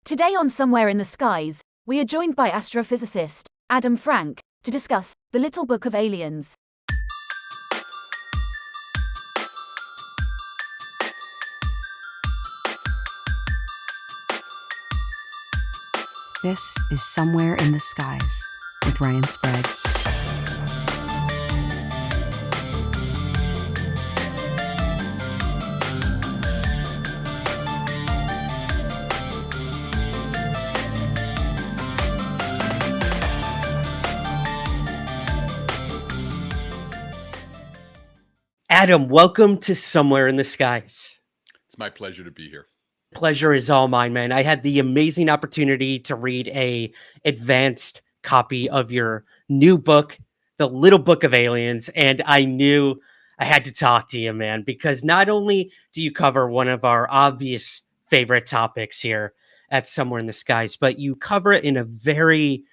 Today on Somewhere in the Skies, we are joined by astrophysicist Adam Frank to discuss the Little Book of Aliens. This is Somewhere in the Skies with Ryan Sprague. Adam, welcome to Somewhere in the Skies. It's my pleasure to be here. Pleasure is all mine, man. I had the amazing opportunity to read a advanced copy of your new book, The Little Book of Aliens, and I knew I had to talk to you, man, because not only do you cover one of our obvious favorite topics here at Somewhere in the Skies, but you cover it in a very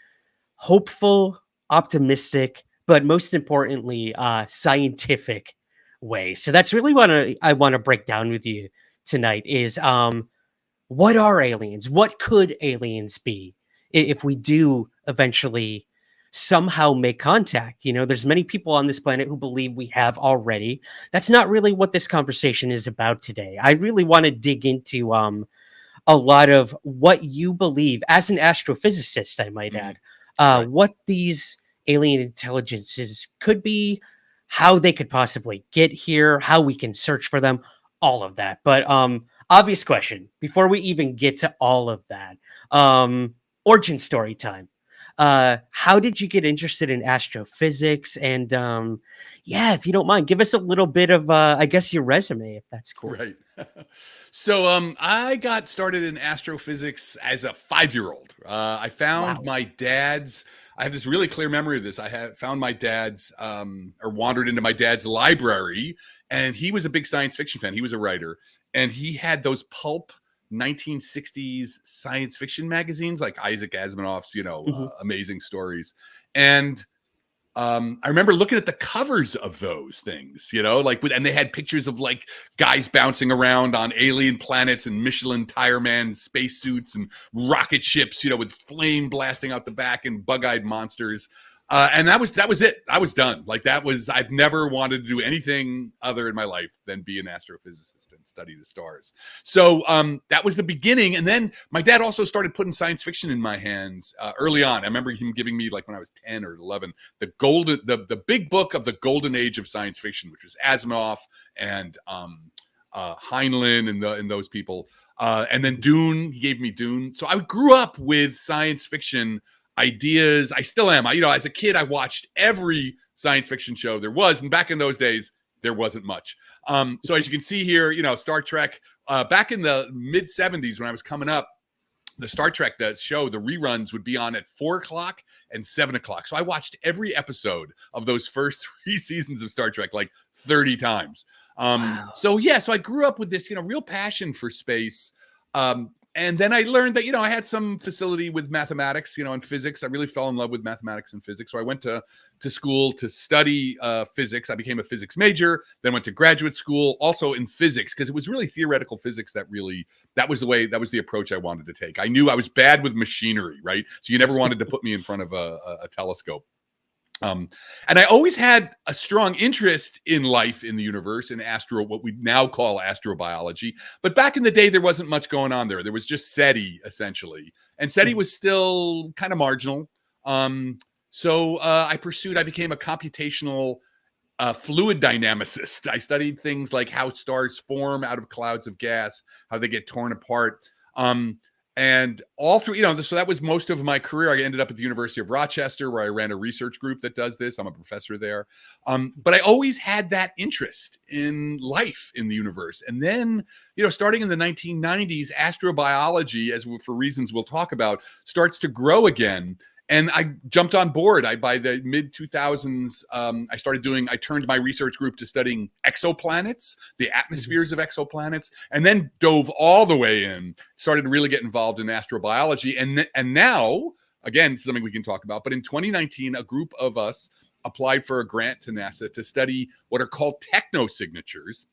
hopeful, optimistic, but most importantly, scientific way. So that's really what I want to break down with you tonight is what are aliens? What could aliens be if we do eventually somehow make contact? You know, there's many people on this planet who believe we have already. That's not really what this conversation is about today. I really want to dig into a lot of what you believe as an astrophysicist, I might add, Right. what these alien intelligences could be, how they could possibly get here, how we can search for them, all of that. But obvious question before we even get to all of that. Origin story time. How did you get interested in astrophysics? And yeah, if you don't mind, give us a little bit of I guess your resume, if that's cool. Right. So I got started in astrophysics as a 5-year-old. I found my dad's. I have this really clear memory of this. I had found my dad's, or wandered into my dad's library, and he was a big science fiction fan. He was a writer, and he had those pulp 1960s science fiction magazines like Isaac Asimov's, amazing stories. And I remember looking at the covers of those things, and they had pictures of like guys bouncing around on alien planets and Michelin tire man spacesuits and rocket ships, with flame blasting out the back and bug-eyed monsters. And that was it. I was done. I've never wanted to do anything other in my life than be an astrophysicist and study the stars. So that was the beginning. And then my dad also started putting science fiction in my hands early on. I remember him giving me, like when I was 10 or 11, the big book of the golden age of science fiction, which was Asimov and Heinlein and those people. And then Dune, he gave me Dune. So I grew up with science fiction ideas. I still am. As a kid, I watched every science fiction show there was. And back in those days, there wasn't much. So as you can see here, Star Trek, back in the mid 70s when I was coming up, the Star Trek, the show, the reruns would be on at 4 o'clock and 7 o'clock. So I watched every episode of those first 3 seasons of Star Trek like 30 times. Wow. So I grew up with this, real passion for space. And then I learned that, I had some facility with mathematics, and physics. I really fell in love with mathematics and physics. So I went to school to study physics. I became a physics major, then went to graduate school also in physics, because it was really theoretical physics that was the approach I wanted to take. I knew I was bad with machinery, right? So you never wanted to put me in front of a telescope. And I always had a strong interest in life in the universe and what we now call astrobiology. But back in the day, there wasn't much going on there. There was just SETI, essentially. And SETI was still kind of marginal. So I became a computational fluid dynamicist. I studied things like how stars form out of clouds of gas, how they get torn apart. And all through, so that was most of my career. I ended up at the University of Rochester, where I ran a research group that does this. I'm a professor there. But I always had that interest in life in the universe. And then, starting in the 1990s, astrobiology, for reasons we'll talk about, starts to grow again. And I jumped on board. By the mid 2000s, I turned my research group to studying exoplanets, the atmospheres of exoplanets, and then dove all the way in, started to really get involved in astrobiology. And now, again, it's something we can talk about, but in 2019, a group of us applied for a grant to NASA to study what are called technosignatures.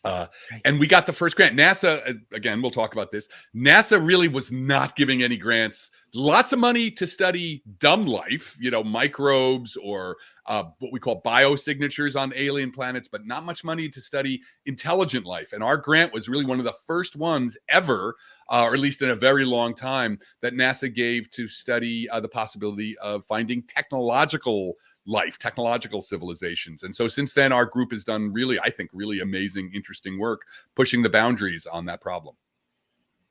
Uh, Right. and we got the first grant. NASA, again, we'll talk about this. NASA really was not giving any grants. Lots of money to study dumb life, microbes or what we call biosignatures on alien planets, but not much money to study intelligent life. And our grant was really one of the first ones ever, or at least in a very long time, that NASA gave to study the possibility of finding technological life, technological civilizations. And so since then, our group has done really, I think, really amazing, interesting work pushing the boundaries on that problem.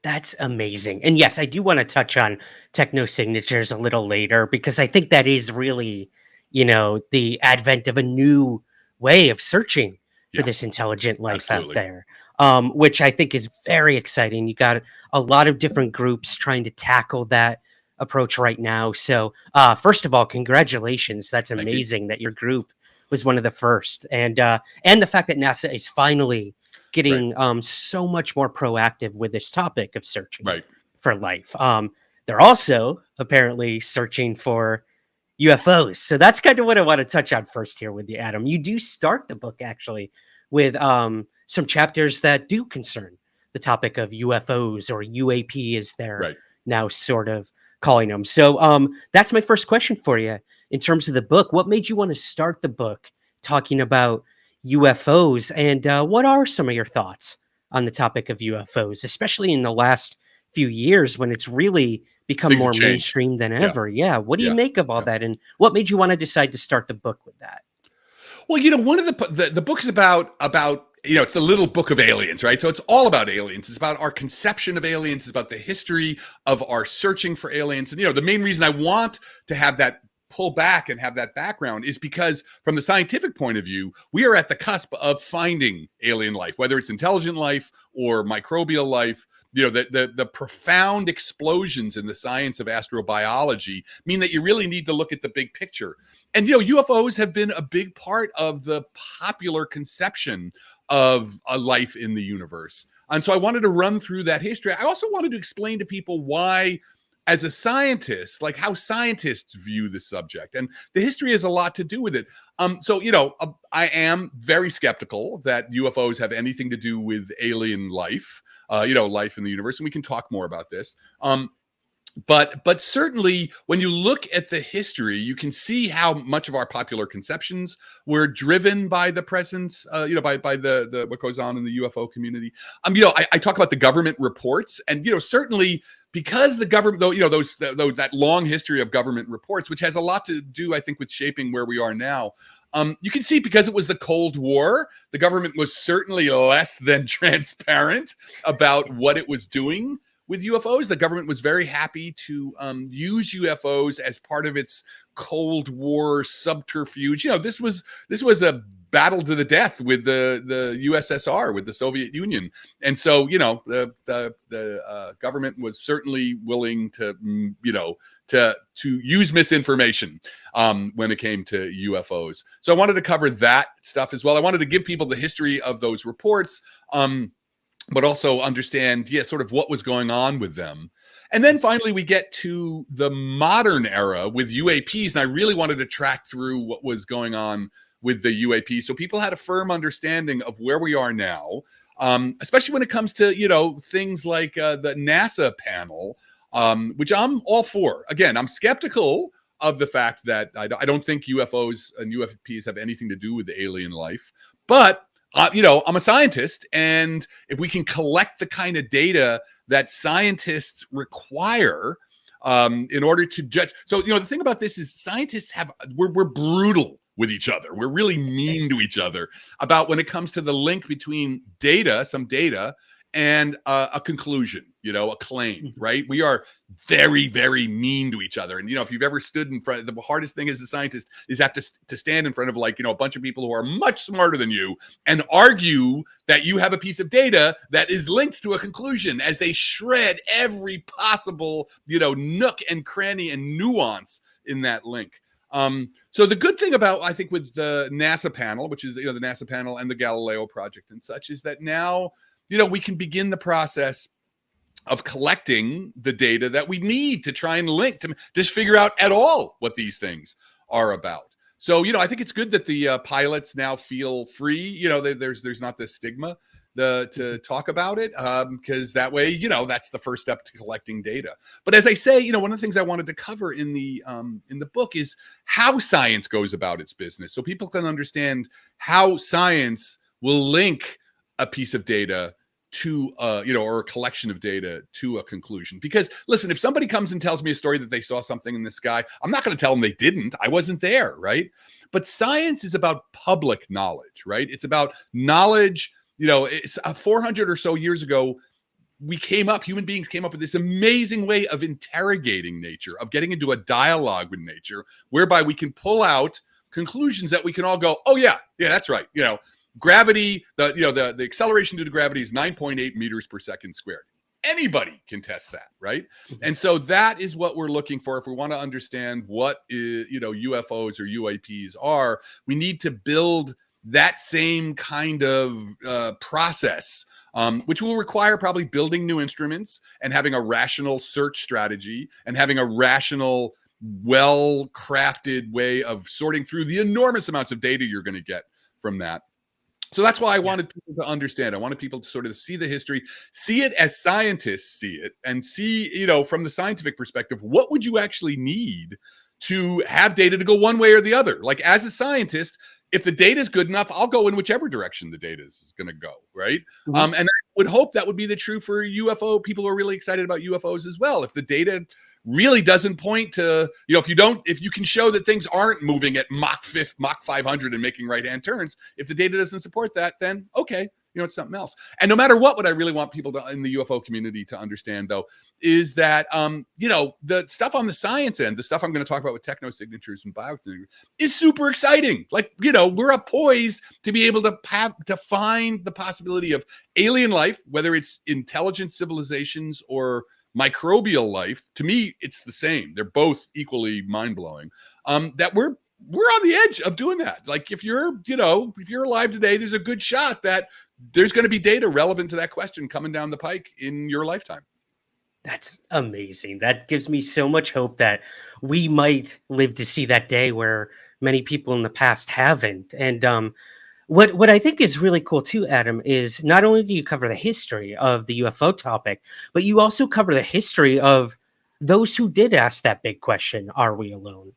That's amazing. And yes, I do want to touch on technosignatures a little later because I think that is really, the advent of a new way of searching for Yeah, this intelligent life out absolutely. there, which I think is very exciting. You got a lot of different groups trying to tackle that approach right now. So, first of all, congratulations. That's Thank you. amazing that your group was one of the first, and the fact that NASA is finally Right, getting so much more proactive with this topic of searching right. for life. They're also apparently searching for UFOs. So that's kind of what I want to touch on first here with you, Adam. You do start the book actually with some chapters that do concern the topic of UFOs, or UAP as they're Right. now sort of calling them. So that's my first question for you in terms of the book. What made you want to start the book talking about UFOs, and what are some of your thoughts on the topic of UFOs, especially in the last few years when it's really become Things have more changed. mainstream than Yeah, ever? Yeah, what do you yeah, make of all yeah. that, and what made you want to decide to start the book with that? Well, one of the book is about it's the little book of aliens, right? So it's all about aliens. It's about our conception of aliens. It's about the history of our searching for aliens. And the main reason I want to have that pull back and have that background is because from the scientific point of view, we are at the cusp of finding alien life, whether it's intelligent life or microbial life. The profound explosions in the science of astrobiology mean that you really need to look at the big picture. And UFOs have been a big part of the popular conception of a life in the universe. And so I wanted to run through that history. I also wanted to explain to people why, as a scientist, like how scientists view the subject. And the history has a lot to do with it. I am very skeptical that UFOs have anything to do with alien life, life in the universe. And we can talk more about this. But certainly when you look at the history, you can see how much of our popular conceptions were driven by the presence, by the what goes on in the UFO community. I talk about the government reports, and certainly because the government, that long history of government reports, which has a lot to do, I think, with shaping where we are now. You can see because it was the Cold War, the government was certainly less than transparent about what it was doing with UFOs. The government was very happy to use UFOs as part of its Cold War subterfuge. This was a battle to the death with the USSR, with the Soviet Union, and so the government was certainly willing to to use misinformation when it came to UFOs. So I wanted to cover that stuff as well. I wanted to give people the history of those reports. But also understand, sort of what was going on with them. And then finally, we get to the modern era with UAPs. And I really wanted to track through what was going on with the UAP. So people had a firm understanding of where we are now, especially when it comes to, things like the NASA panel, which I'm all for. Again, I'm skeptical of the fact that I don't think UFOs and UFPs have anything to do with alien life. But I'm a scientist, and if we can collect the kind of data that scientists require in order to judge. So, the thing about this is scientists we're brutal with each other. We're really mean to each other about when it comes to the link between some data, and a conclusion, a claim, right? We are very, very mean to each other. And, if you've ever stood in front, the hardest thing as a scientist is have to stand in front of a bunch of people who are much smarter than you and argue that you have a piece of data that is linked to a conclusion as they shred every possible, nook and cranny and nuance in that link. So the good thing about, I think, with the NASA panel, which is, the NASA panel and the Galileo project and such, is that now, we can begin the process of collecting the data that we need to try and link to just figure out at all what these things are about. So, I think it's good that the pilots now feel free. There's not this stigma to talk about it, because that way, that's the first step to collecting data. But as I say, one of the things I wanted to cover in the book is how science goes about its business, so people can understand how science will link a piece of data to or a collection of data to a conclusion. Because listen, if somebody comes and tells me a story that they saw something in the sky, I'm not going to tell them they didn't. I wasn't there, right? But science is about public knowledge, right? It's about knowledge. It's 400 or so years ago, human beings came up with this amazing way of interrogating nature, of getting into a dialogue with nature, whereby we can pull out conclusions that we can all go, oh yeah, that's right. Gravity, the acceleration due to gravity is 9.8 meters per second squared. Anybody can test that, right? And so that is what we're looking for. If we want to understand what UFOs or UAPs are, we need to build that same kind of process, which will require probably building new instruments and having a rational search strategy and having a rational, well-crafted way of sorting through the enormous amounts of data you're going to get from that. So that's why I wanted people to understand. I wanted people to sort of see the history, see it as scientists see it, and see, from the scientific perspective, what would you actually need to have data to go one way or the other? Like, as a scientist, if the data is good enough, I'll go in whichever direction the data is going to go, right? And I would hope that would be the true for UFO. People are really excited about UFOs as well. If the data really doesn't point to, if you can show that things aren't moving at Mach 500 and making right-hand turns, if the data doesn't support that, then okay, it's something else. And no matter what I really want people in the UFO community to understand, though, is that, the stuff on the science end, the stuff I'm going to talk about with technosignatures and biosignatures, is super exciting. Like, we're poised to be able to find the possibility of alien life, whether it's intelligent civilizations or microbial life. To me, it's the same. They're both equally mind-blowing. That we're on the edge of doing that. Like, if you're alive today, there's a good shot that there's going to be data relevant to that question coming down the pike in your lifetime. That's amazing. That gives me so much hope that we might live to see that day where many people in the past haven't. And what I think is really cool too, Adam, is not only do you cover the history of the UFO topic, but you also cover the history of those who did ask that big question, are we alone?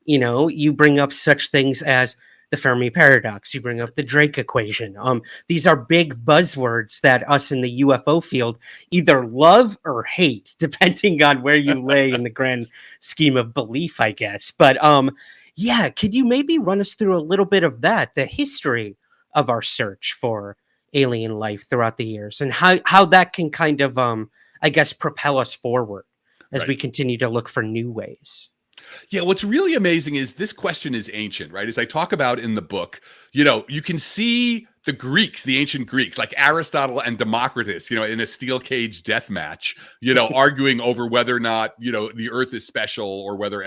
You bring up such things as the Fermi paradox, you bring up the Drake equation. These are big buzzwords that us in the UFO field either love or hate, depending on where you lay in the grand scheme of belief, I guess. But yeah, could you maybe run us through a little bit of that, the history of our search for alien life throughout the years, and how that can kind of, I guess, propel us forward as we continue to look for new ways? Yeah, what's really amazing is this question is ancient, right? As I talk about in the book, you can see the Greeks, the ancient Greeks, like Aristotle and Democritus, in a steel cage death match, arguing over whether or not, the Earth is special or whether,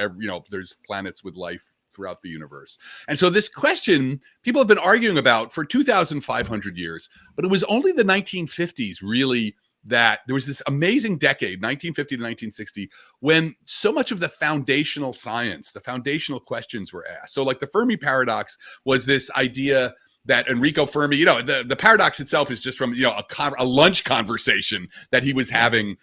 there's planets with life throughout the universe. And so this question people have been arguing about for 2,500 years, but it was only the 1950s really that there was this amazing decade, 1950 to 1960, when so much of the foundational science, the foundational questions were asked. So like the Fermi paradox was this idea that Enrico Fermi, the paradox itself is just from, a lunch conversation that he was having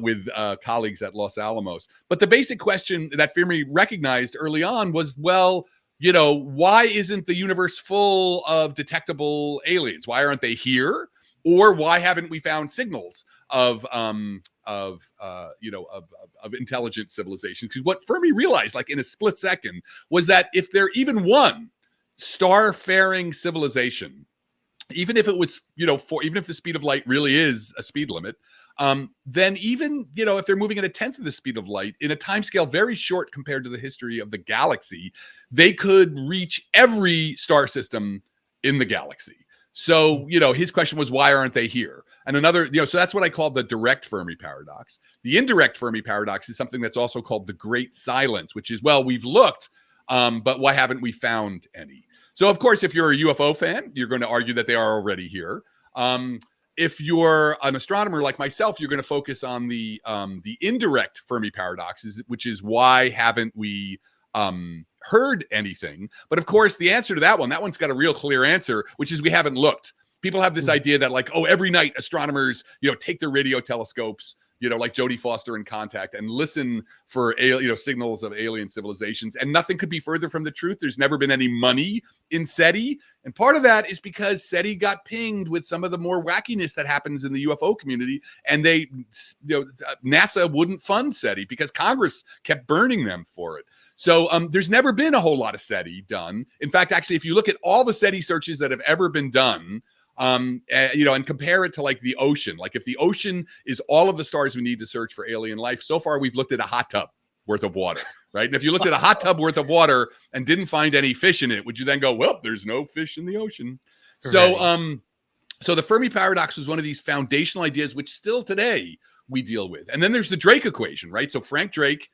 with colleagues at Los Alamos. But the basic question that Fermi recognized early on was, well, why isn't the universe full of detectable aliens? Why aren't they here? Or why haven't we found signals of intelligent civilization? Because what Fermi realized, like in a split second, was that if there even one star-faring civilization, even if it was, even if the speed of light really is a speed limit, then even, if they're moving at a tenth of the speed of light in a timescale very short compared to the history of the galaxy, they could reach every star system in the galaxy. So, his question was, why aren't they here? And another, so that's what I call the direct Fermi paradox. The indirect Fermi paradox is something that's also called the great silence, which is, well, we've looked, but why haven't we found any? So, of course, if you're a UFO fan, you're going to argue that they are already here. If you're an astronomer like myself, you're going to focus on the indirect Fermi paradox, which is why haven't we heard anything. But of course, the answer to that one's got a real clear answer, which is we haven't looked. People have this idea that like, oh, every night astronomers, take their radio telescopes, like Jodie Foster in Contact, and listen for signals of alien civilizations. And nothing could be further from the truth. There's never been any money in SETI. And part of that is because SETI got pinged with some of the more wackiness that happens in the UFO community. And NASA wouldn't fund SETI because Congress kept burning them for it. So there's never been a whole lot of SETI done. In fact, actually, if you look at all the SETI searches that have ever been done, and compare it to like the ocean, like if the ocean is all of the stars we need to search for alien life, so far we've looked at a hot tub worth of water, right? And if you looked at a hot tub worth of water and didn't find any fish in it, would you then go, well, there's no fish in the ocean? Right. So the Fermi paradox was one of these foundational ideas which still today we deal with. And then there's the Drake equation, right? So Frank Drake,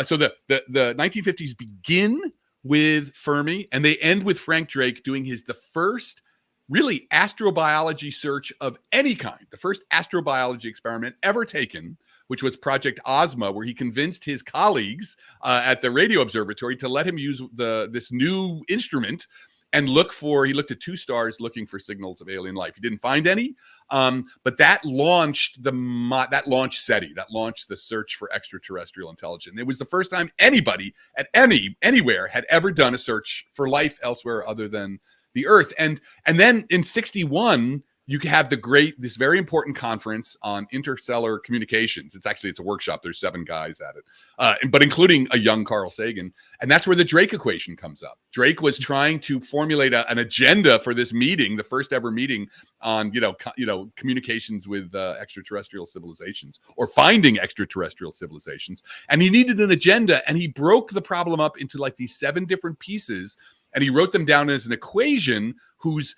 so the 1950s begin with Fermi and they end with Frank Drake doing the first really astrobiology search of any kind, the first astrobiology experiment ever taken, which was Project Ozma, where he convinced his colleagues at the radio observatory to let him use this new instrument and he looked at 2 stars looking for signals of alien life. He didn't find any, but that launched SETI, that launched the search for extraterrestrial intelligence. And it was the first time anybody at anywhere had ever done a search for life elsewhere other than the Earth. And then in 1961, you have this very important conference on interstellar communications. It's a workshop. There's 7 guys at it, but including a young Carl Sagan. And that's where the Drake equation comes up. Drake was trying to formulate an agenda for this meeting, the first ever meeting on, communications with extraterrestrial civilizations or finding extraterrestrial civilizations. And he needed an agenda, and he broke the problem up into like these 7 different pieces. And he wrote them down as an equation whose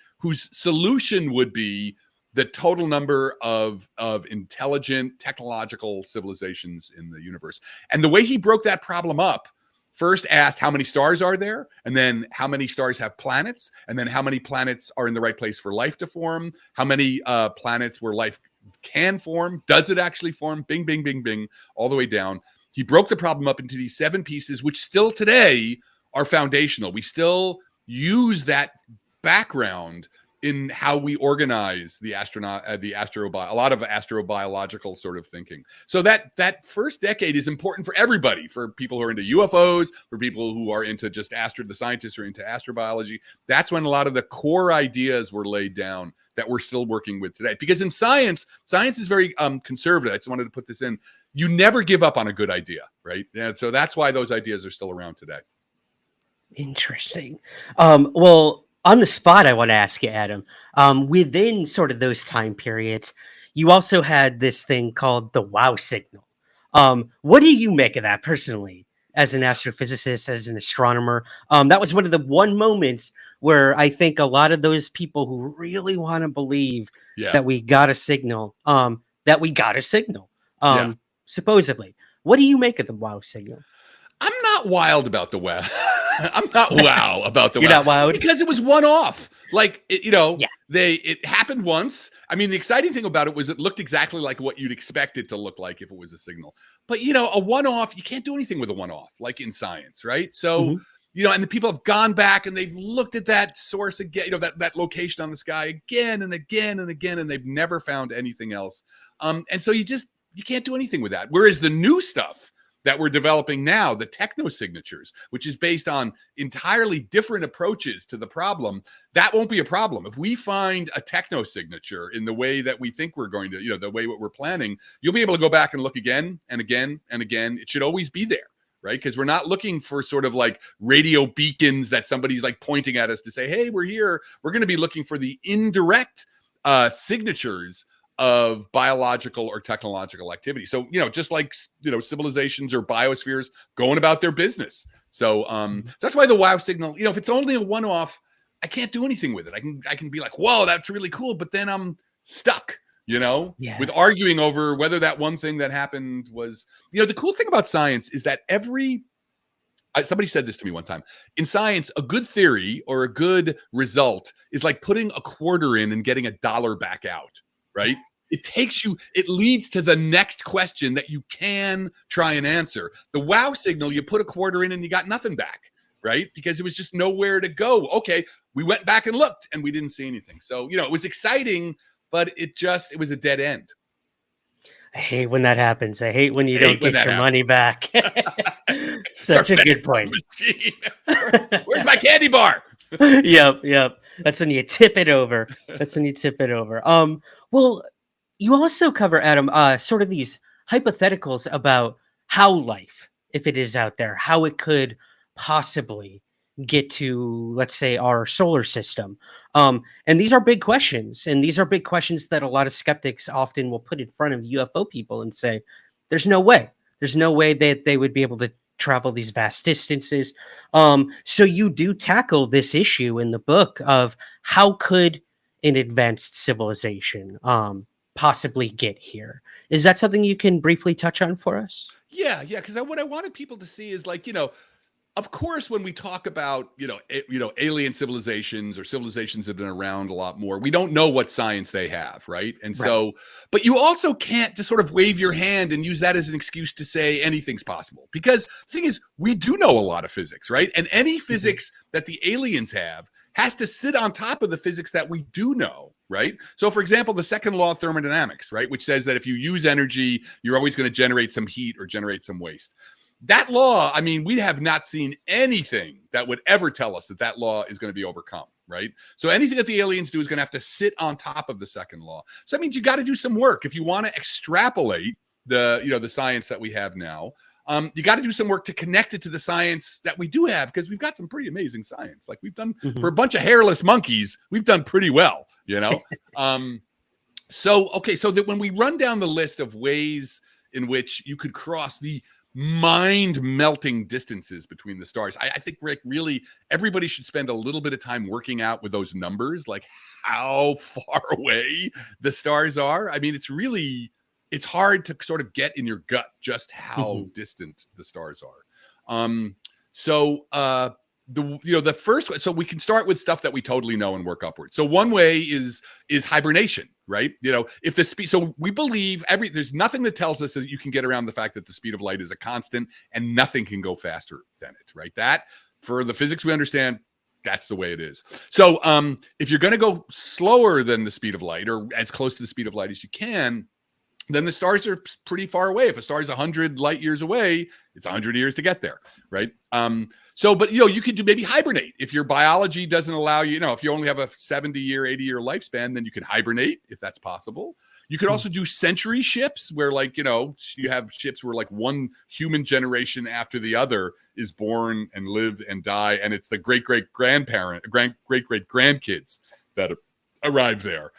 solution would be the total number of intelligent technological civilizations in the universe. And the way he broke that problem up, first asked how many stars are there, and then how many stars have planets, and then how many planets are in the right place for life to form, how many planets where life can form, does it actually form, bing, bing, bing, bing, all the way down. He broke the problem up into these 7 pieces, which still today are foundational. We still use that background in how we organize a lot of astrobiological sort of thinking. So that first decade is important for everybody, for people who are into UFOs, for people who are into just the scientists who are into astrobiology. That's when a lot of the core ideas were laid down that we're still working with today. Because in science is very conservative. I just wanted to put this in. You never give up on a good idea, right? And so that's why those ideas are still around today. Interesting. Well, on the spot, I want to ask you, Adam, within sort of those time periods, you also had this thing called the wow signal. What do you make of that personally, as an astrophysicist, as an astronomer? That was one of the moments where I think a lot of those people who really want to believe that we got a signal, supposedly. What do you make of the wow signal? I'm not wild about the wow. I'm not wow about the You're not wowed? because it was one off. Like it happened once. I mean, the exciting thing about it was it looked exactly like what you'd expect it to look like if it was a signal. But a one off, you can't do anything with a one off, like in science, right? So and the people have gone back and they've looked at that source again, that location on the sky again and again and again, and they've never found anything else. And so you can't do anything with that. Whereas the new stuff that we're developing now, the Technosignatures, which is based on entirely different approaches to the problem, that won't be a problem. If we find a technosignature in the way that we think we're going to, the way what we're planning, you'll be able to go back and look again and again and again. It should always be there, right? Because we're not looking for sort of like radio beacons that somebody's like pointing at us to say, hey, we're here. We're going to be looking for the indirect signatures of biological or technological activity. So, just like, civilizations or biospheres going about their business. So, that's why the wow signal, if it's only a one-off, I can't do anything with it. I can be like, whoa, that's really cool. But then I'm stuck, with arguing over whether that one thing that happened was, the cool thing about science is that somebody said this to me one time. In science, a good theory or a good result is like putting a quarter in and getting $1 back out, right? It leads to the next question that you can try and answer. The wow signal, you put a quarter in and you got nothing back. right? Because there was just nowhere to go. Okay, we went back and looked and we didn't see anything. So, it was exciting, but it was a dead end. I hate when that happens. I hate when you don't when get that your happens. money back. Such a good point. Machine. Where's my candy bar? Yep. That's when you tip it over. Well, you also cover, Adam, sort of these hypotheticals about how life, if it is out there, how it could possibly get to, let's say, our solar system. And these are big questions. And these are big questions that a lot of skeptics often will put in front of UFO people and say, there's no way. There's no way that they would be able to travel these vast distances. So you do tackle this issue in the book of how could an advanced civilization possibly get here. Is that something you can briefly touch on for us? Yeah. Because what I wanted people to see is like, of course, when we talk about, alien civilizations or civilizations that have been around a lot more, we don't know what science they have, right? And so, but you also can't just sort of wave your hand and use that as an excuse to say anything's possible. Because the thing is, we do know a lot of physics, right? And any physics that the aliens have has to sit on top of the physics that we do know, right? So, for example, the second law of thermodynamics, right, which says that if you use energy, you're always going to generate some heat or generate some waste. That law, I mean, we have not seen anything that would ever tell us that law is going to be overcome, right? So anything that the aliens do is going to have to sit on top of the second law. So that means you got to do some work. If you want to extrapolate the science that we have now, you got to do some work to connect it to the science that we do have, because we've got some pretty amazing science. Like we've done for a bunch of hairless monkeys, we've done pretty well, So that when we run down the list of ways in which you could cross the mind-melting distances between the stars, I think, Rick, really everybody should spend a little bit of time working out with those numbers, like how far away the stars are. I mean, it's hard to sort of get in your gut just how distant the stars are. The first way, so we can start with stuff that we totally know and work upwards. So one way is hibernation, right? If the speed, so we believe there's nothing that tells us that you can get around the fact that the speed of light is a constant and nothing can go faster than it, right? That, for the physics we understand, that's the way it is. So if you're going to go slower than the speed of light, or as close to the speed of light as you can, then the stars are pretty far away. If a star is 100 light years away, it's 100 years to get there, right? But you could do maybe hibernate. If your biology doesn't allow you, if you only have a 70-year, 80-year lifespan, then you can hibernate if that's possible. You could also do century ships where, like, you have ships where like one human generation after the other is born and live and die, and it's the great-great-grandkids that arrive there.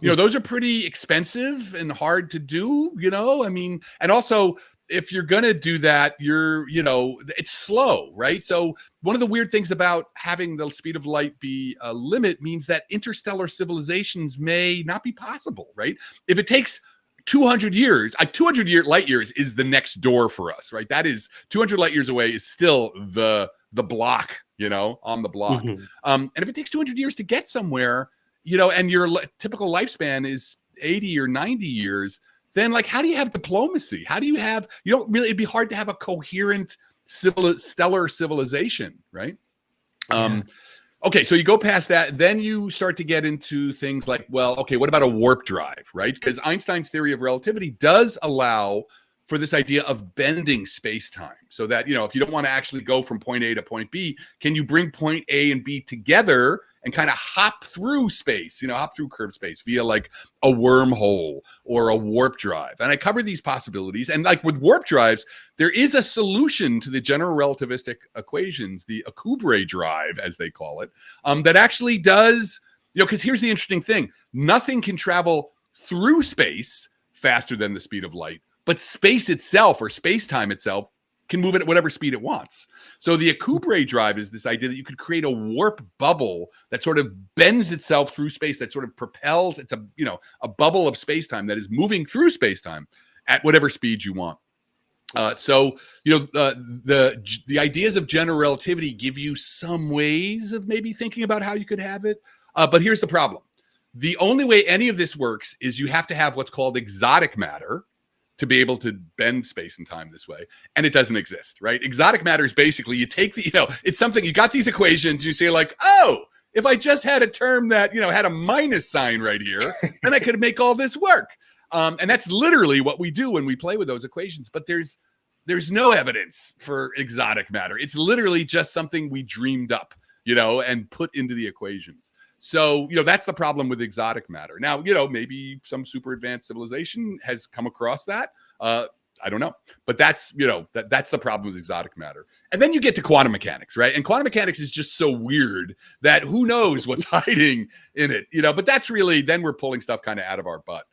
Those are pretty expensive and hard to do, I mean, and also if you're going to do that, it's slow, right? So one of the weird things about having the speed of light be a limit means that interstellar civilizations may not be possible, right? If it takes 200 years, 200 light years is the next door for us, right? That is 200 light years away is still the block, on the block. And if it takes 200 years to get somewhere, and your typical lifespan is 80 or 90 years, then like, how do you have diplomacy? How do you it'd be hard to have a coherent stellar civilization, right? Okay, so you go past that, then you start to get into things like, well, okay, what about a warp drive, right? Because Einstein's theory of relativity does allow for this idea of bending space-time, so that, if you don't want to actually go from point A to point B, can you bring point A and B together and kind of hop through space, hop through curved space via like a wormhole or a warp drive? And I cover these possibilities. And like with warp drives, there is a solution to the general relativistic equations, the Alcubierre drive, as they call it, that actually does, because here's the interesting thing. Nothing can travel through space faster than the speed of light, but space itself, or space-time itself, can move at whatever speed it wants. So the Alcubierre drive is this idea that you could create a warp bubble that sort of bends itself through space, that sort of propels. It's a bubble of space-time that is moving through space-time at whatever speed you want. The ideas of general relativity give you some ways of maybe thinking about how you could have it. But here's the problem. The only way any of this works is you have to have what's called exotic matter to be able to bend space and time this way, and it doesn't exist, right? Exotic matter is basically, you take the, it's something, you got these equations, you say like, oh, if I just had a term that, had a minus sign right here, then I could make all this work. And that's literally what we do when we play with those equations. But there's no evidence for exotic matter. It's literally just something we dreamed up, and put into the equations. So, that's the problem with exotic matter. Now, maybe some super advanced civilization has come across that. I don't know, but that's the problem with exotic matter. And then you get to quantum mechanics, right? And quantum mechanics is just so weird that who knows what's hiding in it, but that's really, then we're pulling stuff kind of out of our butt.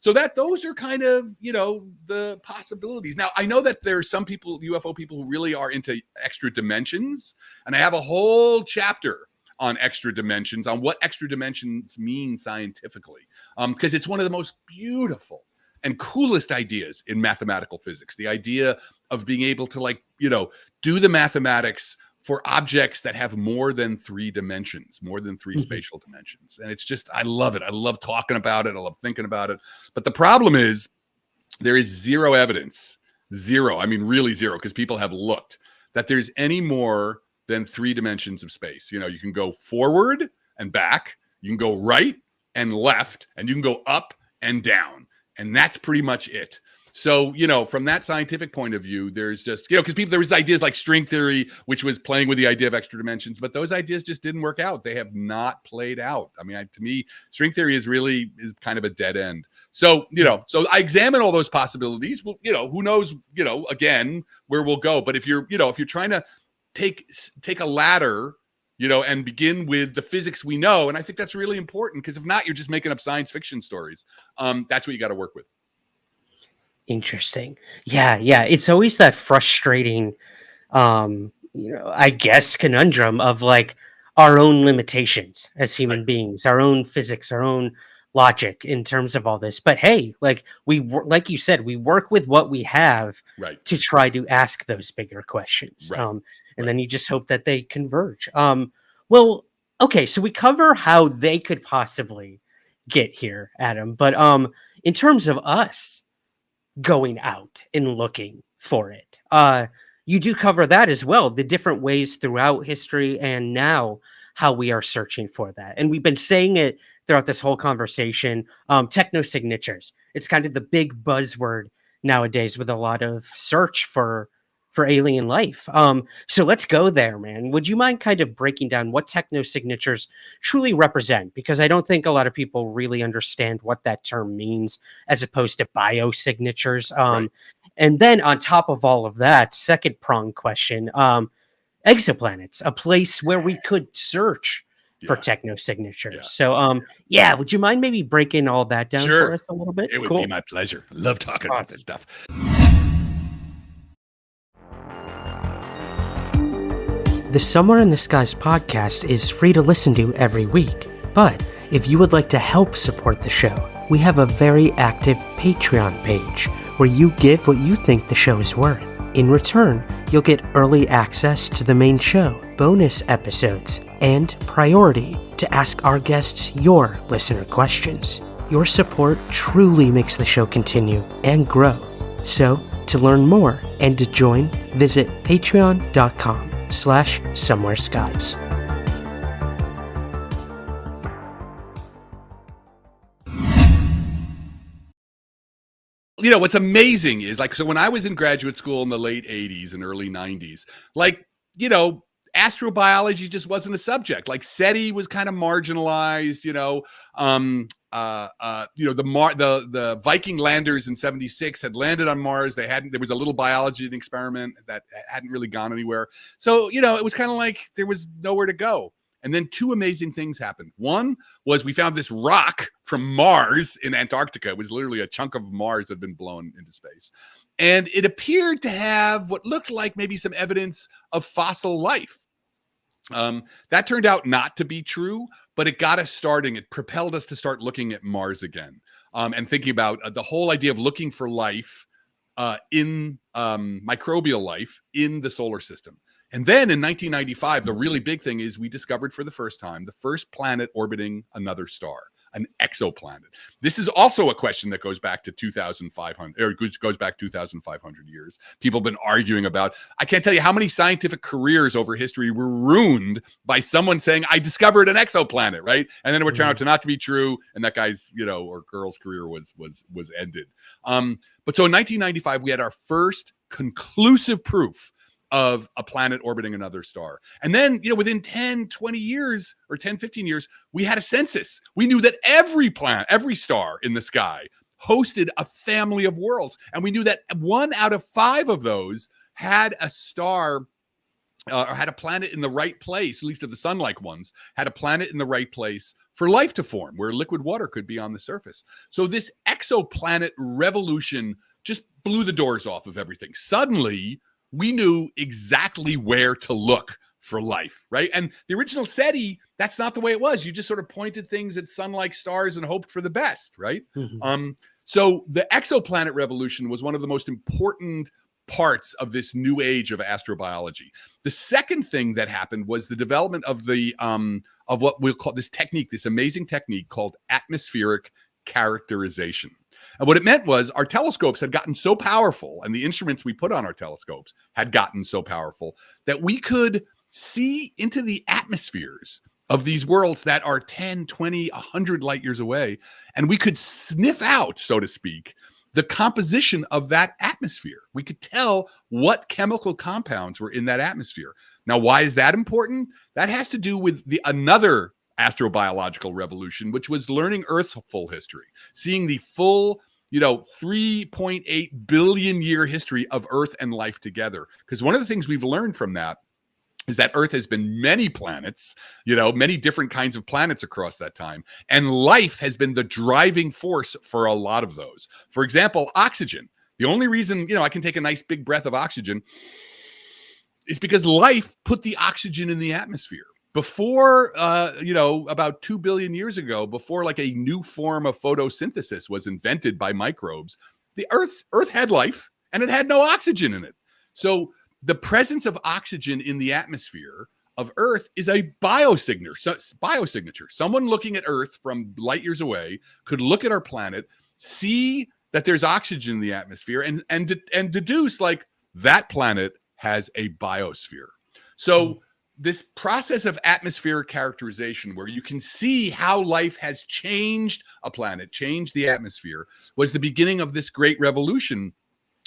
So those are kind of, the possibilities. Now, I know that there's some people, UFO people, who really are into extra dimensions, and I have a whole chapter on extra dimensions, on what extra dimensions mean scientifically, because it's one of the most beautiful and coolest ideas in mathematical physics. The idea of being able to do the mathematics for objects that have more than 3 dimensions, more than 3 spatial dimensions. And it's just, I love it. I love talking about it. I love thinking about it. But the problem is there is zero evidence, zero, I mean, really zero, because people have looked, that there's any more than 3 dimensions of space. You can go forward and back, you can go right and left, and you can go up and down. And that's pretty much it. So, from that scientific point of view, there's just, because there was ideas like string theory, which was playing with the idea of extra dimensions, but those ideas just didn't work out. They have not played out. I mean, to me, string theory is kind of a dead end. So, so I examine all those possibilities. Well, who knows, again, where we'll go. But if you're trying to take a ladder, and begin with the physics we know. And I think that's really important, because if not, you're just making up science fiction stories. That's what you got to work with. Interesting. Yeah. It's always that frustrating, I guess, conundrum of our own limitations as human beings, our own physics, our own logic in terms of all this. But hey, like you said, we work with what we have to try to ask those bigger questions. And then you just hope that they converge. Well, okay, so we cover how they could possibly get here, Adam. But in terms of us going out and looking for it, you do cover that as well, the different ways throughout history and now how we are searching for that. And we've been saying it throughout this whole conversation, technosignatures. It's kind of the big buzzword nowadays with a lot of search for alien life. So let's go there, man. Would you mind kind of breaking down what technosignatures truly represent? Because I don't think a lot of people really understand what that term means as opposed to biosignatures. And then on top of all of that, second prong question, exoplanets, a place where we could search for technosignatures. So, would you mind maybe breaking all that down for us a little bit? It would be my pleasure. I love talking about this stuff. The Somewhere in the Skies podcast is free to listen to every week, but if you would like to help support the show, we have a very active Patreon page where you give what you think the show is worth. In return, you'll get early access to the main show, bonus episodes, and priority to ask our guests your listener questions. Your support truly makes the show continue and grow. So, to learn more and to join, visit patreon.com/somewhereskies. What's amazing is so when I was in graduate school in the late 80s and early 90s, astrobiology just wasn't a subject. SETI was kind of marginalized, the Viking landers in 76 had landed on Mars. There was a little biology experiment that hadn't really gone anywhere. So, it was kind of there was nowhere to go. And then 2 amazing things happened. One was we found this rock from Mars in Antarctica. It was literally a chunk of Mars that had been blown into space. And it appeared to have what looked like maybe some evidence of fossil life. That turned out not to be true, but it got us starting. It propelled us to start looking at Mars again, and thinking about the whole idea of looking for life in microbial life in the solar system. And then in 1995, the really big thing is we discovered for the first time the first planet orbiting another star, an exoplanet. This is also a question that goes back to 2,500, or goes back 2,500 years. People have been arguing about. I can't tell you how many scientific careers over history were ruined by someone saying, "I discovered an exoplanet," right? And then it would turn out to not to be true, and that guy's, or girl's career was ended. But so in 1995, we had our first conclusive proof of a planet orbiting another star. And then, within 10, 20 years or 10, 15 years, we had a census. We knew that every planet, every star in the sky hosted a family of worlds. And we knew that 1 out of 5 of those had a star or had a planet in the right place, at least of the sun-like ones, had a planet in the right place for life to form, where liquid water could be on the surface. So this exoplanet revolution just blew the doors off of everything. Suddenly, we knew exactly where to look for life, right? And the original SETI, that's not the way it was. You just sort of pointed things at sun-like stars and hoped for the best, right? Mm-hmm. So the exoplanet revolution was one of the most important parts of this new age of astrobiology. The second thing that happened was the development of the of what we'll call this technique, this amazing technique called atmospheric characterization. And what it meant was our telescopes had gotten so powerful, and the instruments we put on our telescopes had gotten so powerful, that we could see into the atmospheres of these worlds that are 10, 20, 100 light years away. And we could sniff out, so to speak, the composition of that atmosphere. We could tell what chemical compounds were in that atmosphere. Now, why is that important? That has to do with another astrobiological revolution, which was learning Earth's full history, seeing the full, 3.8 billion year history of Earth and life together. Because one of the things we've learned from that is that Earth has been many planets, many different kinds of planets across that time. And life has been the driving force for a lot of those. For example, oxygen. The only reason, I can take a nice big breath of oxygen is because life put the oxygen in the atmosphere. Before, about 2 billion years ago, before like a new form of photosynthesis was invented by microbes, the Earth had life and it had no oxygen in it. So the presence of oxygen in the atmosphere of Earth is a biosignature. Someone looking at Earth from light years away could look at our planet, see that there's oxygen in the atmosphere, and deduce like that planet has a biosphere. So this process of atmospheric characterization, where you can see how life has changed a planet, changed the atmosphere, was the beginning of this great revolution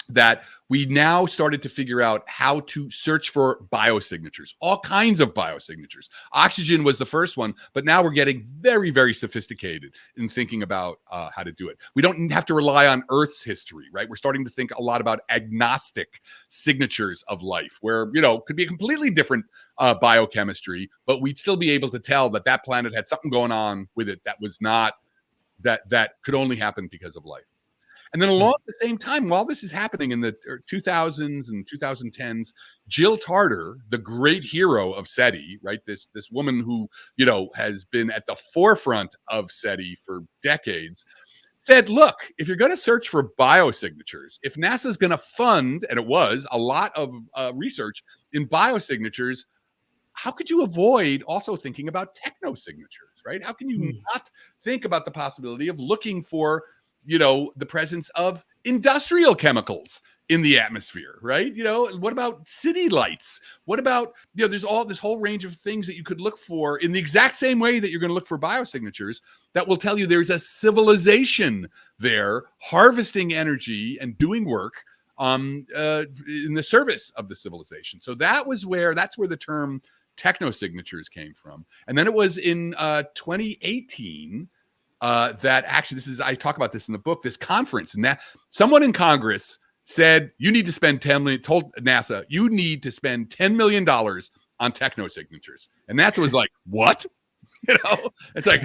that we now started to figure out how to search for biosignatures, all kinds of biosignatures. Oxygen was the first one, but now we're getting very, very sophisticated in thinking about how to do it. We don't have to rely on Earth's history, right? We're starting to think a lot about agnostic signatures of life, where, could be a completely different biochemistry, but we'd still be able to tell that that planet had something going on with it that was not, that could only happen because of life. And then along at the same time, while this is happening in the 2000s and 2010s, Jill Tarter, the great hero of SETI, right? This woman who, has been at the forefront of SETI for decades, said, look, if you're going to search for biosignatures, if NASA's going to fund, and it was, a lot of research in biosignatures, how could you avoid also thinking about technosignatures, right? How can you not think about the possibility of looking for the presence of industrial chemicals in the atmosphere, right? What about city lights? What about, there's all this whole range of things that you could look for in the exact same way that you're going to look for biosignatures that will tell you there's a civilization there harvesting energy and doing work in the service of the civilization. So that's where the term technosignatures came from. And then it was in 2018 that actually, I talk about this in the book, this conference, and that someone in Congress said, you need to spend told NASA, you need to spend $10 million on technosignatures. And NASA was like, what? It's like,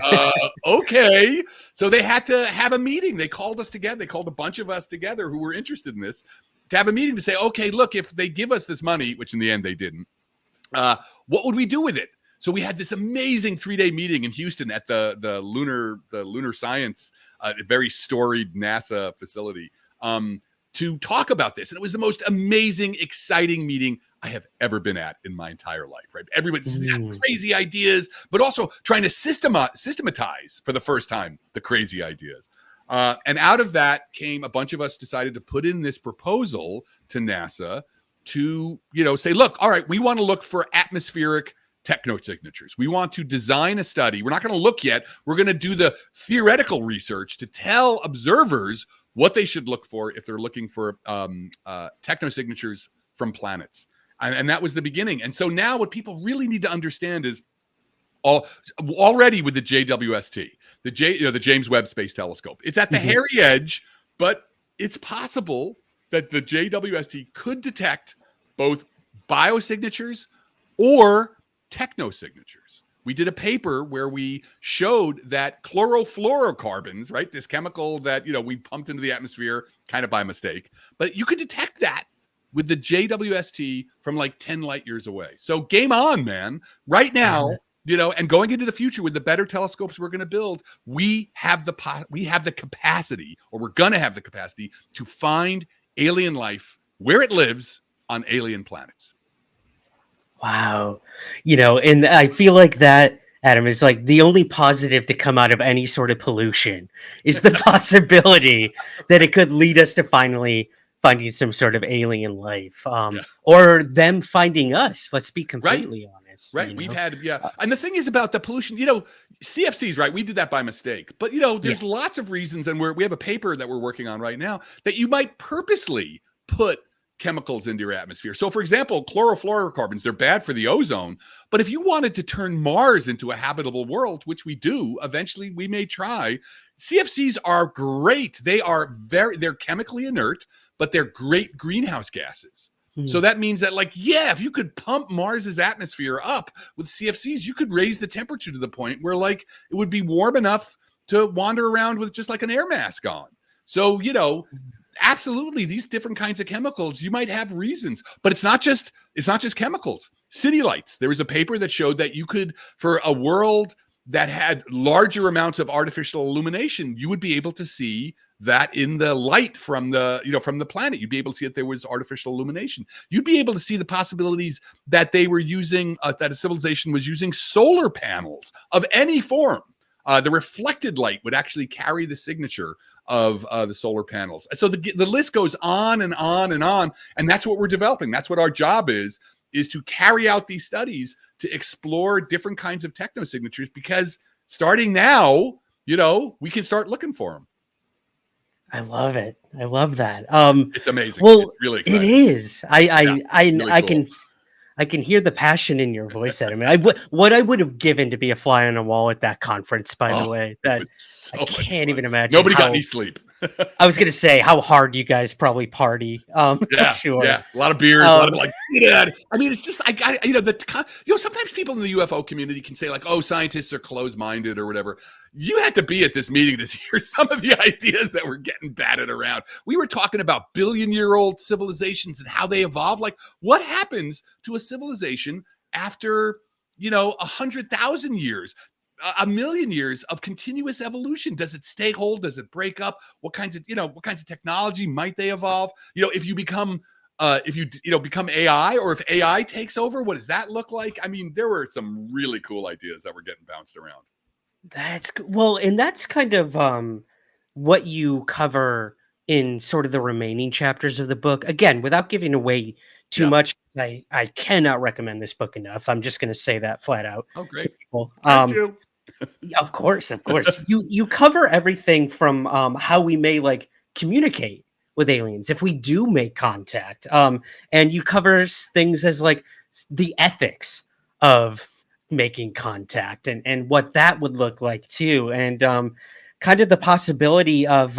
okay. So they had to have a meeting. They called us together. They called a bunch of us together who were interested in this to have a meeting to say, okay, look, if they give us this money, which in the end they didn't, what would we do with it? So we had this amazing 3-day meeting in Houston at the lunar science, very storied NASA facility, to talk about this. And it was the most amazing, exciting meeting I have ever been at in my entire life, right? Everybody just had crazy ideas, but also trying to systematize for the first time the crazy ideas. And out of that came a bunch of us decided to put in this proposal to NASA to, say, look, all right, we want to look for atmospheric technosignatures. We want to design a study. We're not going to look yet. We're going to do the theoretical research to tell observers what they should look for if they're looking for technosignatures from planets. And that was the beginning. And so now what people really need to understand is already with the JWST, the James Webb Space Telescope, it's at the hairy edge, but it's possible that the JWST could detect both biosignatures or technosignatures. We did a paper where we showed that chlorofluorocarbons, right, this chemical that we pumped into the atmosphere kind of by mistake, but you could detect that with the JWST from like 10 light years away. So game on, man. Right now, and going into the future with the better telescopes we're going to build, we have the capacity, or we're going to have the capacity to find alien life where it lives on alien planets. Wow. And I feel like that, Adam, is like the only positive to come out of any sort of pollution is the possibility that it could lead us to finally finding some sort of alien life, or them finding us. Let's be completely honest. Right. We've had, and the thing is about the pollution, CFCs, right? We did that by mistake, but there's lots of reasons. And we have a paper that we're working on right now that you might purposely put chemicals into your atmosphere. So for example, chlorofluorocarbons, they're bad for the ozone, but if you wanted to turn Mars into a habitable world, which we do, eventually we may try, CFCs are great. They're chemically inert, but they're great greenhouse gases. So that means that if you could pump Mars's atmosphere up with CFCs, you could raise the temperature to the point where it would be warm enough to wander around with just like an air mask on. So, absolutely, these different kinds of chemicals, you might have reasons, but it's not just chemicals. City lights. There was a paper that showed that you could, for a world that had larger amounts of artificial illumination, you would be able to see that in the light from the planet. You'd be able to see that there was artificial illumination. You'd be able to see the possibilities that they were using, that a civilization was using solar panels of any form. The reflected light would actually carry the signature of the solar panels. So the list goes on and on and on. And that's what we're developing. That's what our job is to carry out these studies to explore different kinds of technosignatures, because starting now, we can start looking for them. I love it. I love that. It's amazing. Well, it's really exciting. It is. I cool. I can hear the passion in your voice, Adam. What I would have given to be a fly on a wall at that conference, by the way. That I can't even imagine. Nobody got any sleep. I was going to say how hard you guys probably party. Sure. Yeah, a lot of beers, a lot of I mean, it's just sometimes people in the UFO community can say scientists are closed-minded or whatever. You had to be at this meeting to hear some of the ideas that were getting batted around. We were talking about billion-year-old civilizations and how they evolve. What happens to a civilization after 100,000 years? A million years of continuous evolution. Does it stay whole? Does it break up? What kinds of technology might they evolve? If you become become AI, or if AI takes over, what does that look like? I mean, there were some really cool ideas that were getting bounced around. And that's kind of what you cover in sort of the remaining chapters of the book. Again, without giving away too much, I cannot recommend this book enough. I'm just going to say that flat out. Oh, great. Thank you. Of course. You cover everything from how we may communicate with aliens if we do make contact, and you cover things as the ethics of making contact and what that would look like too, and kind of the possibility of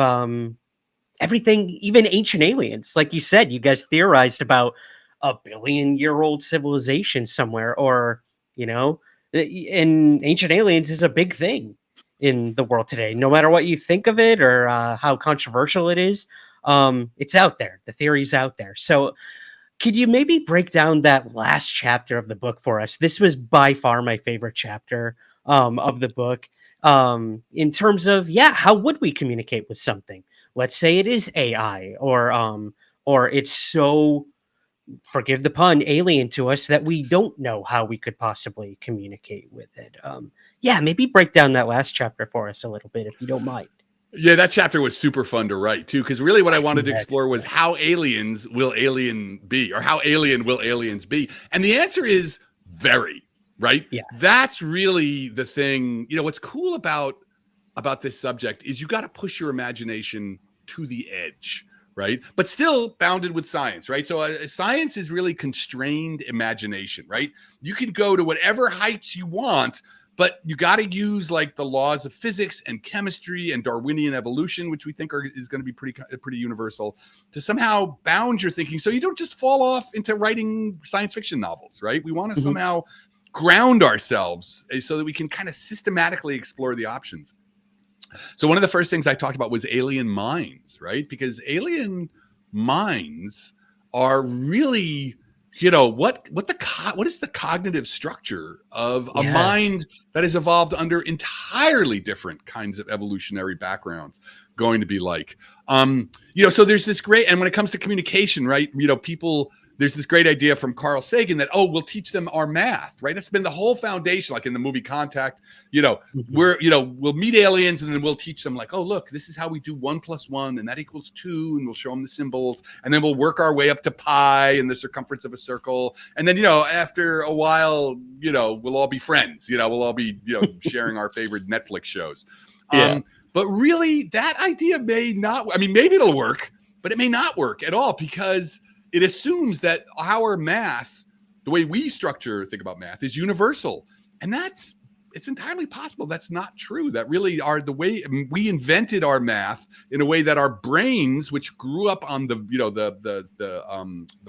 everything, even ancient aliens. Like you said, you guys theorized about a billion-year-old civilization somewhere, or and ancient aliens is a big thing in the world today. No matter what you think of it or how controversial it is, it's out there. The theory's out there. So could you maybe break down that last chapter of the book for us? This was by far my favorite chapter of the book, in terms of, how would we communicate with something let's say it is AI, or it's so, forgive the pun, alien to us that we don't know how we could possibly communicate with it. Yeah, maybe break down that last chapter for us a little bit, if you don't mind. Yeah, that chapter was super fun to write too, because really what I wanted to Yeah. explore was how aliens will alien be, or how alien will aliens be? And the answer is very, right? Yeah. That's really the thing. You know, what's cool about this subject is you got to push your imagination to the edge, right? But still bounded with science, right? So science is really constrained imagination, right? You can go to whatever heights you want, but you got to use like the laws of physics and chemistry and Darwinian evolution, which we think is going to be pretty universal, to somehow bound your thinking, so you don't just fall off into writing science fiction novels, right? We want to somehow ground ourselves so that we can kind of systematically explore the options. So one of the first things I talked about was alien minds, right? Because alien minds are really, you know, what is the cognitive structure of a mind that has evolved under entirely different kinds of evolutionary backgrounds going to be like? You know, so there's this great, and when it comes to communication, right? You know, there's this great idea from Carl Sagan that, oh, we'll teach them our math, right? That's been the whole foundation, like in the movie Contact, you know, we'll meet aliens and then we'll teach them like, oh, look, this is how we do 1 + 1 and that equals 2. And we'll show them the symbols, and then we'll work our way up to pi and the circumference of a circle. And then, you know, after a while, you know, we'll all be friends, you know, we'll all be, you know, sharing our favorite Netflix shows. But really that idea may not, I mean, maybe it'll work, but it may not work at all, because it assumes that our math, the way we think about math, is universal. And it's entirely possible that's not true. That really the way we invented our math in a way that our brains, which grew up on the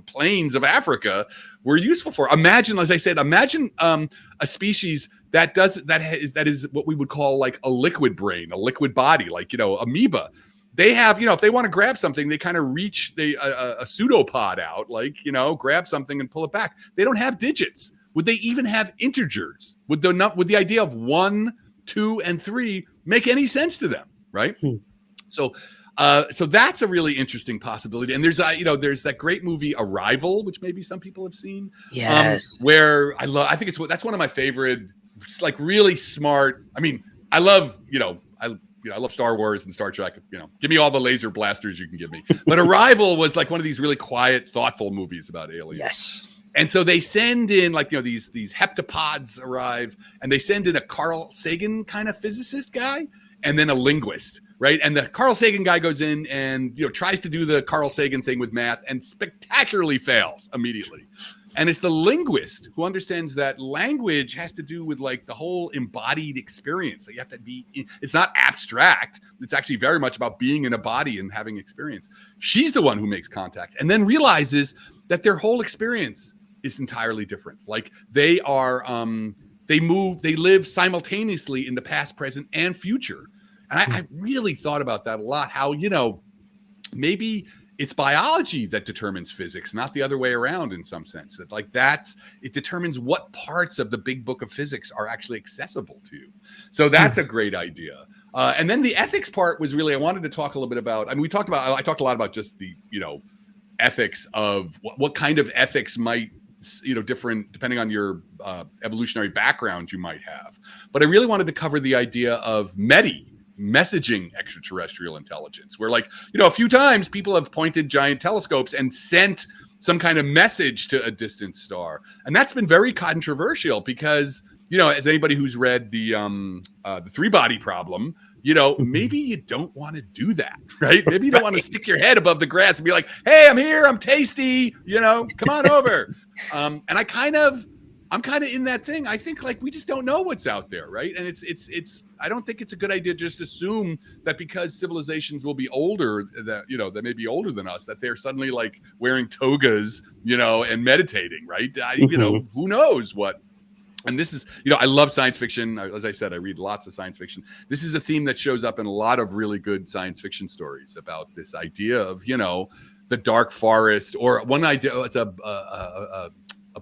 plains of Africa, were useful for. Imagine, as I said, a species that is what we would call like a liquid brain, a liquid body, like, you know, amoeba. They have, you know, if they want to grab something, they kind of reach a pseudopod out, like, you know, grab something and pull it back. They don't have digits. Would they even have integers? Would the idea of 1, 2, and 3 make any sense to them, right? So that's a really interesting possibility. And there's that great movie Arrival, which maybe some people have seen. Yes. Where I think that's one of my favorite, like really smart. I mean, I love Star Wars and Star Trek. You know, give me all the laser blasters you can give me. But Arrival was like one of these really quiet, thoughtful movies about aliens. Yes. And so they send in, like, you know, these heptapods arrive, and they send in a Carl Sagan kind of physicist guy, and then a linguist, right? And the Carl Sagan guy goes in and, you know, tries to do the Carl Sagan thing with math and spectacularly fails immediately. And it's the linguist who understands that language has to do with like the whole embodied experience. That you have to be, it's not abstract. It's actually very much about being in a body and having experience. She's the one who makes contact and then realizes that their whole experience is entirely different. Like they live simultaneously in the past, present, and future. And I really thought about that a lot, how, you know, maybe it's biology that determines physics, not the other way around in some sense. That like it determines what parts of the big book of physics are actually accessible to you. So that's a great idea. And then the ethics part was really, I wanted to talk a little bit about, I mean, I talked a lot about just the, you know, ethics of what kind of ethics might, you know, different depending on your evolutionary background you might have. But I really wanted to cover the idea of messaging extraterrestrial intelligence, where, like, you know, a few times people have pointed giant telescopes and sent some kind of message to a distant star. And that's been very controversial because, you know, as anybody who's read the 3-body problem, you know, maybe you don't want to do that, right? Maybe you don't want to stick your head above the grass and be like, hey, I'm here, I'm tasty, you know, come on over. And I'm kind of in that thing. I think, like, we just don't know what's out there, right? And it's I don't think it's a good idea to just assume that because civilizations will be older, that, you know, that may be older than us, that they're suddenly like wearing togas, you know, and meditating, right? You know, who knows what. And this is, you know, I love science fiction. As I said, I read lots of science fiction. This is a theme that shows up in a lot of really good science fiction stories about this idea of, you know, the dark forest, or one idea, it's a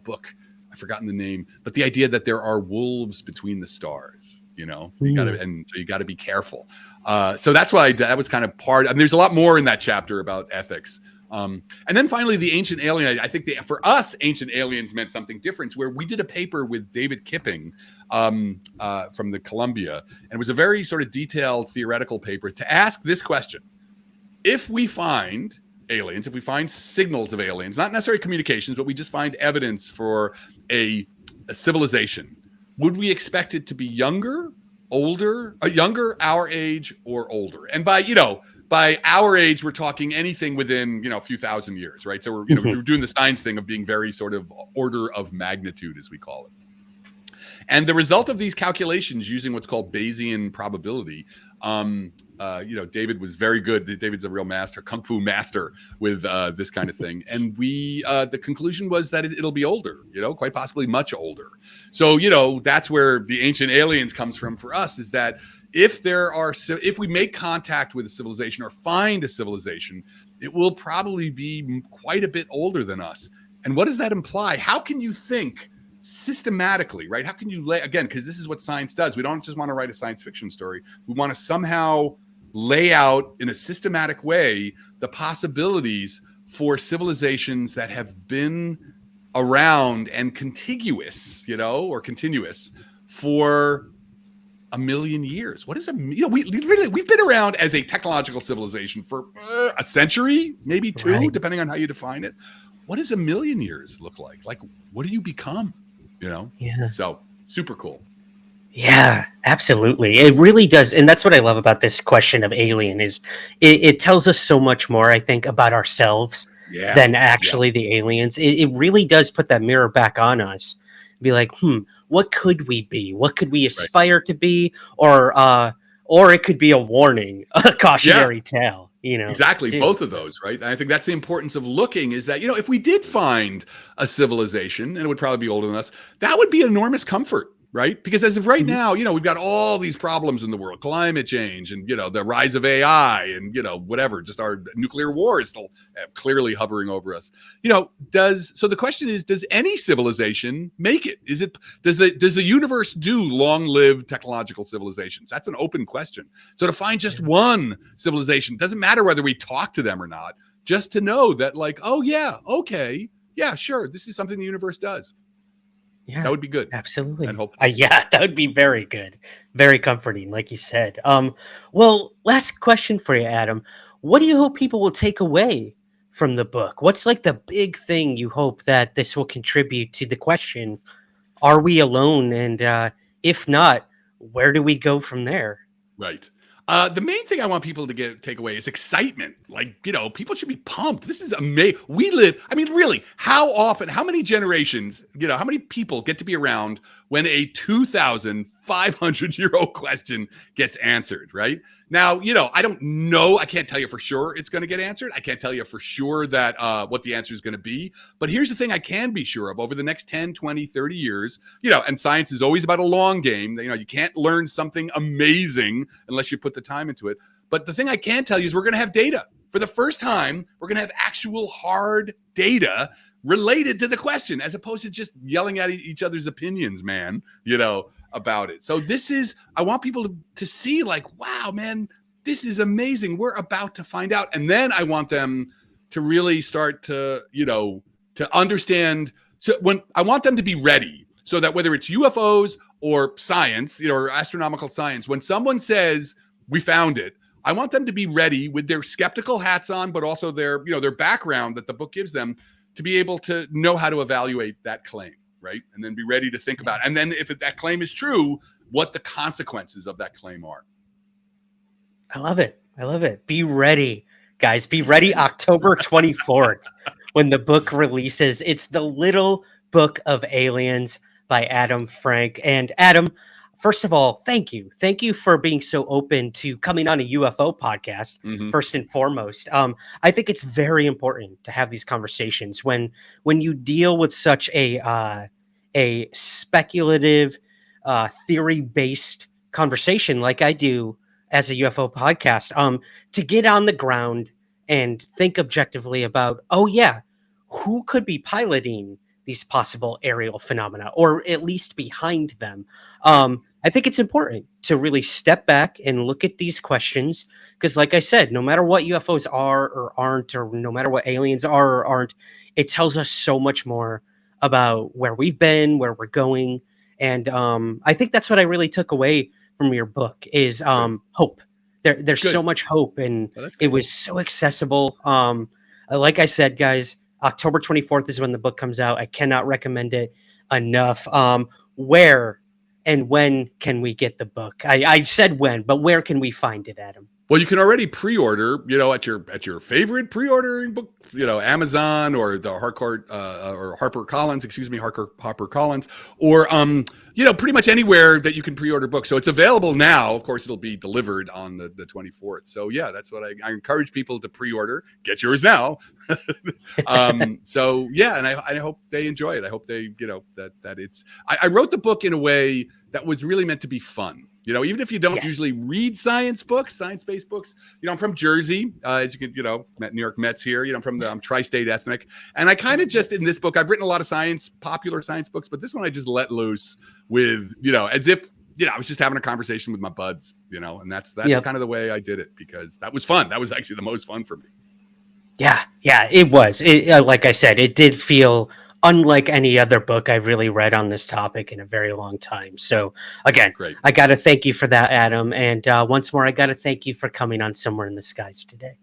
book, I've forgotten the name, but the idea that there are wolves between the stars, You got to, and so you got to be careful. So that's why that was kind of part. I mean, there's a lot more in that chapter about ethics. And then finally, the ancient alien. I think for us, ancient aliens meant something different. Where we did a paper with David Kipping from the Columbia, and it was a very sort of detailed theoretical paper to ask this question: if we find aliens, if we find signals of aliens, not necessarily communications, but we just find evidence for a civilization, would we expect it to be younger, older, our age, or older? And by our age, we're talking anything within, a few thousand years, right? So we're doing the science thing of being very sort of order of magnitude, as we call it. And the result of these calculations using what's called Bayesian probability, David was very good. David's a real master, kung fu master with this kind of thing. And the conclusion was that it'll be older, quite possibly much older. So, that's where the ancient aliens comes from for us, is that if we make contact with a civilization or find a civilization, it will probably be quite a bit older than us. And what does that imply? How can you think systematically, right? How can you because this is what science does. We don't just want to write a science fiction story. We want to somehow lay out in a systematic way the possibilities for civilizations that have been around and contiguous, or continuous for a million years. What is we've been around as a technological civilization for a century, maybe two, right, depending on how you define it. What does a million years look like? Like, what do you become? Yeah. So super cool. Yeah, absolutely. It really does. And that's what I love about this question of alien is it tells us so much more, I think, about ourselves than actually the aliens. It really does put that mirror back on us. Be like, what could we be? What could we aspire to be? Or it could be a warning, a cautionary tale. Exactly. Too. Both of those, right? And I think that's the importance of looking, is that, if we did find a civilization, and it would probably be older than us, that would be an enormous comfort, right? Because as of right now, we've got all these problems in the world, climate change and, the rise of AI and, whatever, just our nuclear war is still clearly hovering over us. So the question is, does any civilization make it? Does the universe do long-lived technological civilizations? That's an open question. So to find just one civilization, doesn't matter whether we talk to them or not, just to know that, like, oh yeah, okay, yeah, sure, this is something the universe does. Yeah, that would be good. Absolutely. And that would be very good. Very comforting, like you said. Well, last question for you, Adam. What do you hope people will take away from the book? What's like the big thing you hope that this will contribute to the question, are we alone? And if not, where do we go from there? Right. The main thing I want people to take away is excitement. Like, people should be pumped. This is amazing. Really, how many generations, how many people get to be around when a 2,500-year-old question gets answered, right? Now, I don't know. I can't tell you for sure it's going to get answered. I can't tell you for sure that what the answer is going to be. But here's the thing I can be sure of: over the next 10, 20, 30 years, and science is always about a long game. You can't learn something amazing unless you put the time into it. But the thing I can tell you is we're going to have data. For the first time, we're going to have actual hard data related to the question, as opposed to just yelling at each other's opinions, man, about it. So I want people to see, like, wow, man, this is amazing. We're about to find out. And then I want them to really start to understand. So I want them to be ready, so that whether it's UFOs or science, or astronomical science, when someone says we found it, I want them to be ready with their skeptical hats on, but also their background that the book gives them, to be able to know how to evaluate that claim, right? And then be ready to think about it. And then if that claim is true, what the consequences of that claim are. I love it. Be ready, guys. Be ready October 24th when the book releases. It's The Little Book of Aliens by Adam Frank. And Adam, first of all, thank you. Thank you for being so open to coming on a UFO podcast, first and foremost. I think it's very important to have these conversations when you deal with such a speculative, theory-based conversation like I do as a UFO podcast, to get on the ground and think objectively about, who could be piloting these possible aerial phenomena, or at least behind them. I think it's important to really step back and look at these questions because, like I said, no matter what UFOs are or aren't, or no matter what aliens are or aren't, it tells us so much more about where we've been, where we're going, and I think that's what I really took away from your book is hope. There's Good. so much hope, and Well, that's it good. was so accessible. Like I said, guys, October 24th is when the book comes out. I cannot recommend it enough. Where and when can we get the book? I said when, but where can we find it, Adam? Well, you can already pre-order, at your favorite pre-ordering book, Amazon or the Harcourt or Harper Collins, or pretty much anywhere that you can pre-order books. So it's available now. Of course, it'll be delivered on the 24th. So yeah, that's what I encourage people to pre-order. Get yours now. So yeah, and I hope they enjoy it. I hope they, that it's. I wrote the book in a way that was really meant to be fun. Even if you don't usually read science-based books, I'm from Jersey, as you can, New York Mets here, I'm from the tri-state ethnic. And I kind of just, in this book, I've written a lot of popular science books, but this one I just let loose with, as if, I was just having a conversation with my buds, and that's kind of the way I did it because that was fun. That was actually the most fun for me. Yeah, it was. Like I said, it did feel unlike any other book I've really read on this topic in a very long time. So again, Great. I got to thank you for that, Adam. And once more, I got to thank you for coming on Somewhere in the Skies today.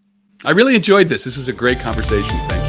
I really enjoyed this. This was a great conversation. Thank you.